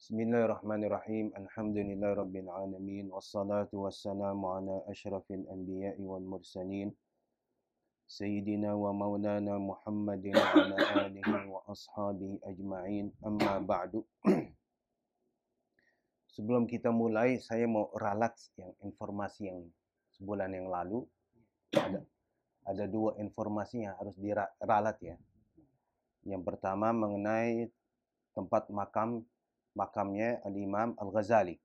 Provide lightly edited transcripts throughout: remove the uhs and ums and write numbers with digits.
Bismillahirrahmanirrahim. Alhamdulillahirabbil alamin wassalatu wassalamu ala asyrafil anbiya'i wal mursalin sayyidina wa maulana Muhammadin wa ala alihi wa ashabihi ajma'in. Amma ba'du. Sebelum kita mulai, saya mau ralat yang informasi yang sebulan yang lalu. Ada dua informasi yang harus diralat ya. Yang pertama mengenai tempat makamnya Al-Imam Al-Ghazali.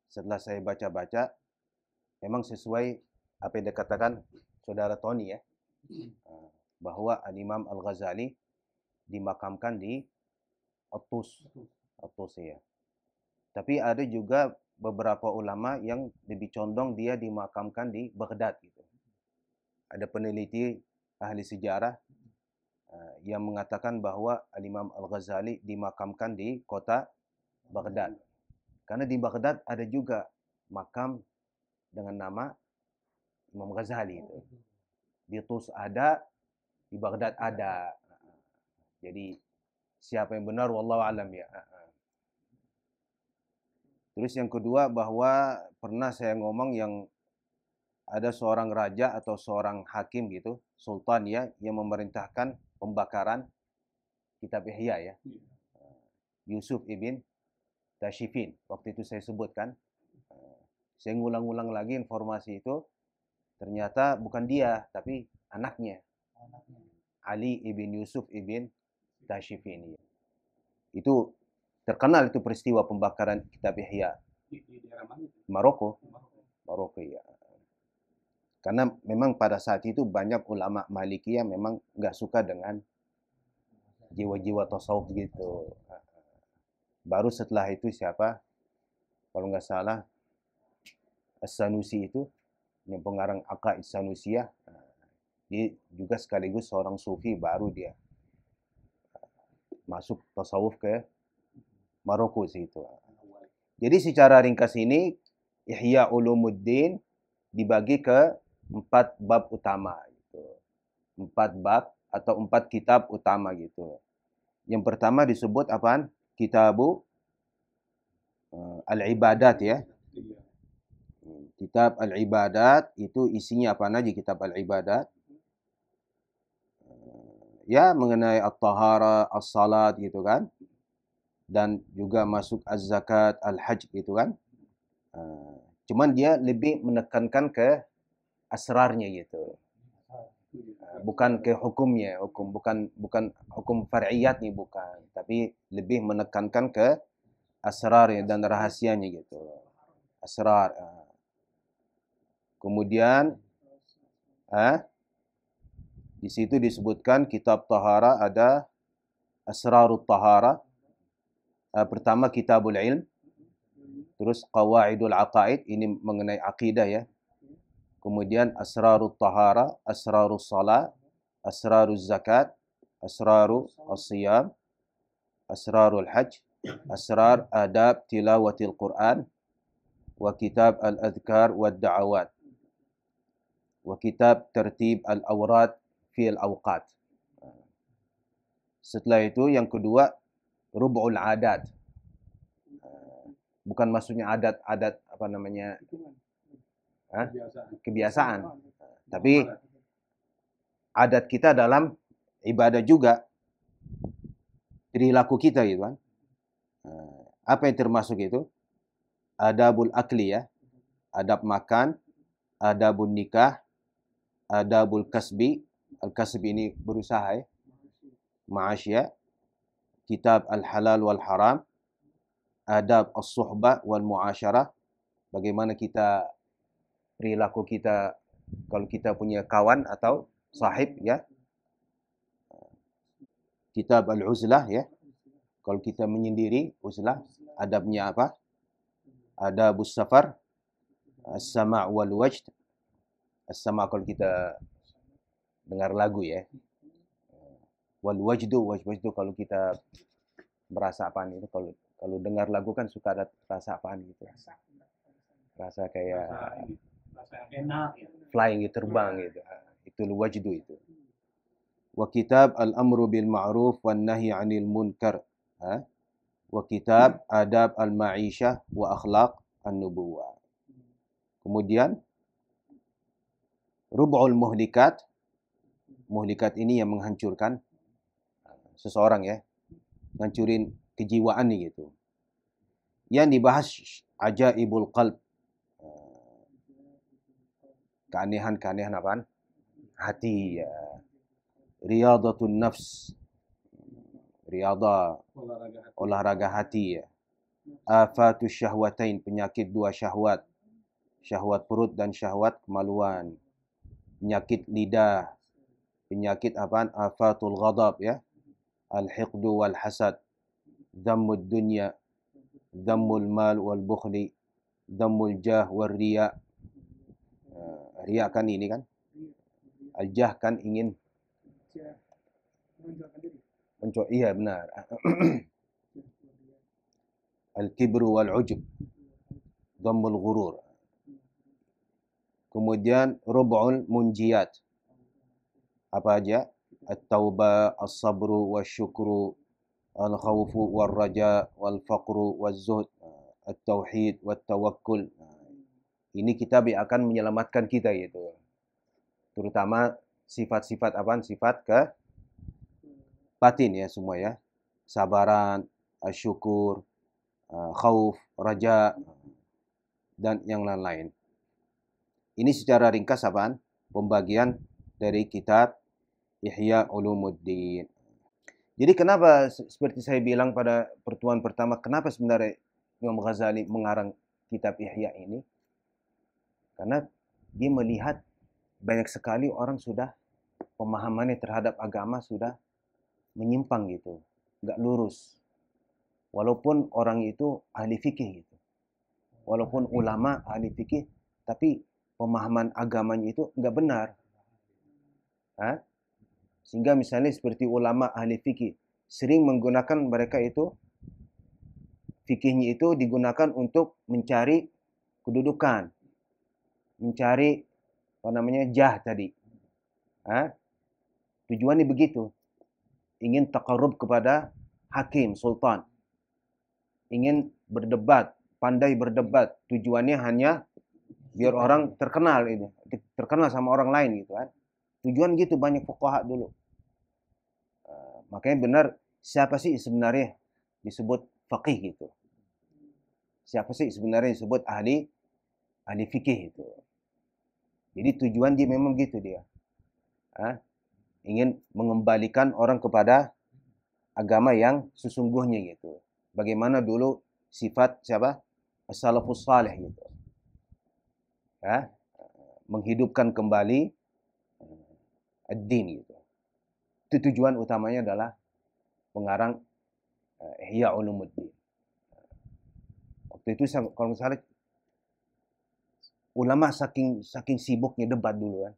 Setelah saya baca-baca, memang sesuai apa yang dikatakan saudara Tony ya, bahwa Al-Imam Al-Ghazali dimakamkan di At-Tus ya. Tapi ada juga beberapa ulama yang lebih condong dia dimakamkan di Baghdad gitu. Ada peneliti ahli sejarah yang mengatakan bahwa Al-Imam Al-Ghazali dimakamkan di kota Baghdad. Karena di Baghdad ada juga makam dengan nama Imam Ghazali itu. Di Tus ada, di Baghdad ada. Jadi siapa yang benar wallahu alam ya. Terus yang kedua bahwa pernah saya ngomong yang ada seorang raja atau seorang hakim gitu, sultan ya, yang memerintahkan pembakaran kitab Ihya ya. Yusuf ibn Tashifin. Waktu itu saya sebutkan. Saya ngulang-ulang lagi informasi itu. Ternyata bukan dia, tapi anaknya. Ali ibn Yusuf ibn Tashifin. Itu terkenal itu peristiwa pembakaran kitab Ihya. Di daerah mana? Maroko. Maroko ya. Karena memang pada saat itu banyak ulama Malikiyah memang nggak suka dengan jiwa-jiwa tasawuf gitu. Baru setelah itu siapa? Kalau nggak salah As-Sanusi itu, yang pengarang Aqaid Sanusiyah. Dia juga sekaligus seorang sufi, baru dia masuk tasawuf ke Maroko situ. Jadi secara ringkas ini Ihya Ulumuddin dibagi ke 4 bab utama gitu. 4 bab atau 4 kitab utama gitu. Yang pertama disebut apaan? Kitabu Al-Ibadat ya. Kitab Al-Ibadat itu isinya apa aja kitab Al-Ibadat? Ya mengenai At-Tahara, As-Salat gitu kan. Dan juga masuk Az-Zakat, Al-Hajj gitu kan. Cuman dia lebih menekankan ke asrarnya gitu. Bukan ke hukumnya, bukan hukum far'iyatnya bukan, tapi lebih menekankan ke asrarnya dan rahasianya gitu. Asrar. Kemudian di situ disebutkan kitab tahara ada Asrarut Tahara. Pertama Kitabul Ilm, terus Qawaidul Aqaid, ini mengenai akidah ya. Kemudian Asrarut Tahara, Asrarus Salat, Asraruz Zakat, Asrarus As-Siyam, Asrarul Hajj, Asrar Adab Tilawatil Quran, wa Kitab Al-Adhkar wa Da'awat, wa Kitab Tertib Al-Awrad fi Al-Awqat. Setelah itu yang kedua Rub'ul Adat. Bukan maksudnya adat apa namanya? Kebiasaan. Tapi adat kita dalam ibadah juga, perilaku kita gitu kan. Apa yang termasuk itu? Adabul akli ya. Adab makan, adabul nikah, adabul kasbi. Al-kasbi ini berusaha ya. Ma'ash ya. Kitab al-halal wal haram. Adab as-suhbah wal muasyarah. Bagaimana kita perilaku kita kalau kita punya kawan atau sahib ya. Kitab al-uzlah ya. Kalau kita menyendiri, uzlah, adabnya apa? Adabus safar, as-sama' wal wajd. As-sama' kalau kita dengar lagu ya. Wal wajdu kalau kita merasa apaan itu, kalau dengar lagu kan suka ada rasa apaan gitu. Rasa kayak enak, flying gitu, terbang gitu. Itu wajdu itu. Wa kitab al-amru bil ma'ruf wan nahi 'anil munkar. wa kitab Adab al-Ma'isyah wa Akhlaq an-Nubuwah. Kemudian Rub'ul Muhlikat. Muhlikat ini yang menghancurkan seseorang ya. Ngancurin kejiwaan nih gitu. Yang dibahas Ajaibul Qalb. Keanehan-keanehan apaan? Hati ya. Riyadatul Nafs. Riyadhah, olahraga hati ya. Afatus syahwatain, penyakit dua syahwat. Syahwat perut dan syahwat kemaluan. Penyakit lidah. Penyakit apaan? Afatul ghadab ya. Al-hiqdu wal hasad. Dhammud dunya. Dhammul mal wal bukhli. Dhammul jah wal riya. Riya kan ini kan. Al-jah kan ingin. Iya benar. Al-kibru wal-ujub. Dhammul ghurur. Kemudian rub'ul munjiyat. Apa aja? At-taubah, as-sabru, wasyukru, al-khawfu, wal-raja, wal-faqru, wal-zuhd, at-tauhid, wat-tawakkul. Ini kitab yang akan menyelamatkan kita gitu. Terutama sifat-sifat apaan? Sifat ke batin ya semua ya. Sabaran, syukur, khauf, raja, dan yang lain-lain. Ini secara ringkas apaan? Pembagian dari kitab Ihya Ulumuddin. Jadi kenapa seperti saya bilang pada pertemuan pertama, kenapa sebenarnya Imam Ghazali mengarang kitab Ihya ini? Karena dia melihat banyak sekali orang sudah pemahamannya terhadap agama sudah menyimpang gitu, nggak lurus. Walaupun orang itu ahli fikih gitu, walaupun ulama ahli fikih, tapi pemahaman agamanya itu nggak benar. Sehingga misalnya seperti ulama ahli fikih sering menggunakan mereka itu fikihnya itu digunakan untuk mencari kedudukan, mencari apa namanya jah tadi. Tujuannya begitu, ingin taqarrub kepada hakim, sultan, ingin berdebat, pandai berdebat. Tujuannya hanya biar orang terkenal ini, terkenal sama orang lain gitu kan. Tujuan gitu banyak fuqaha dulu. Makanya benar, siapa sih sebenarnya disebut faqih gitu? Siapa sih sebenarnya disebut ahli fikih itu? Jadi tujuan dia memang gitu dia. Ingin mengembalikan orang kepada agama yang sesungguhnya gitu. Bagaimana dulu sifat siapa? As-salafus salih gitu. Menghidupkan kembali ad-din gitu. Itu tujuan utamanya adalah pengarang Ihya Ulumuddin. Waktu itu kalau misalnya ulama saking sibuknya debat dulu kan.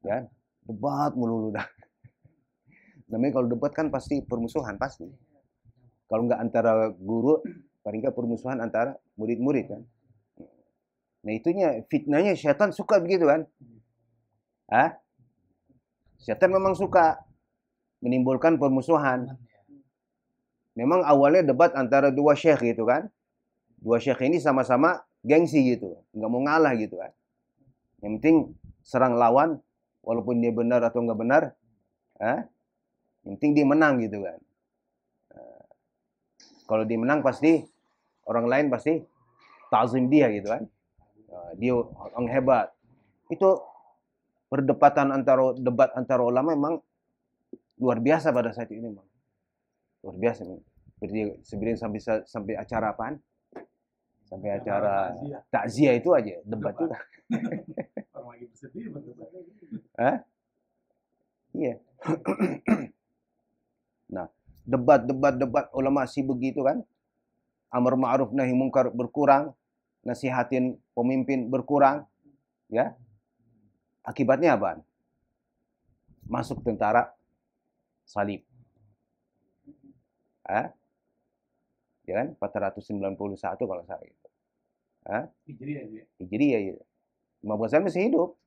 Ya, debat melulu dah. Namanya kalau debat kan pasti permusuhan pasti. Kalau nggak antara guru, paling nggak permusuhan antara murid-murid kan. Nah itunya fitnahnya syaitan suka begitu kan. Syaitan memang suka menimbulkan permusuhan. Memang awalnya debat antara dua syekh gitu kan. Dua syekh ini sama-sama gengsi gitu. Nggak mau ngalah gitu kan. Yang penting serang lawan, walaupun dia benar atau nggak benar. Yang penting dia menang gitu kan. Kalau dia menang pasti orang lain pasti ta'zim dia gitu kan. Dia orang hebat. Itu perdebatan debat antara ulama memang luar biasa pada saat ini memang. Luar biasa. Sebenarnya sampai acara apaan? Sampai acara takziah itu aja debat juga. Orang lagi bersedih berdebat. Iya. Nah, debat ulama sih begitu kan. Amar ma'ruf nahi munkar berkurang, nasihatin pemimpin berkurang, ya. Akibatnya apa? Masuk tentara salib. Ya kan? 491 kalau saya itu. Hijriah ya. Imam Ghazali masih hidup.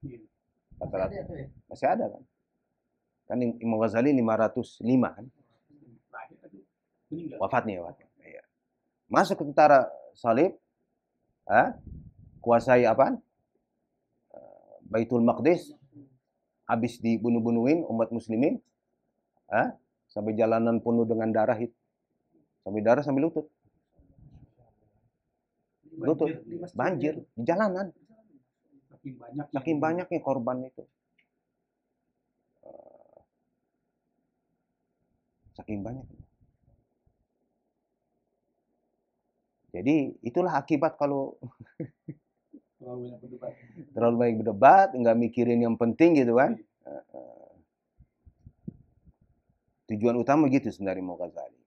400. Masih ada kan? Kan Imam Ghazali 505 kan? Wafatnya. masuk ke tentara salib, kuasai apa? Baitul Maqdis, habis dibunuh-bunuhin umat muslimin, sampai jalanan penuh dengan darah itu, sampai darah sampai lutut, banjir di jalanan, saking banyaknya korban itu, saking banyak. Jadi itulah akibat kalau terlalu banyak berdebat, nggak mikirin yang penting gitu kan. Tujuan utama gitu sebenarnya Imam Ghazali.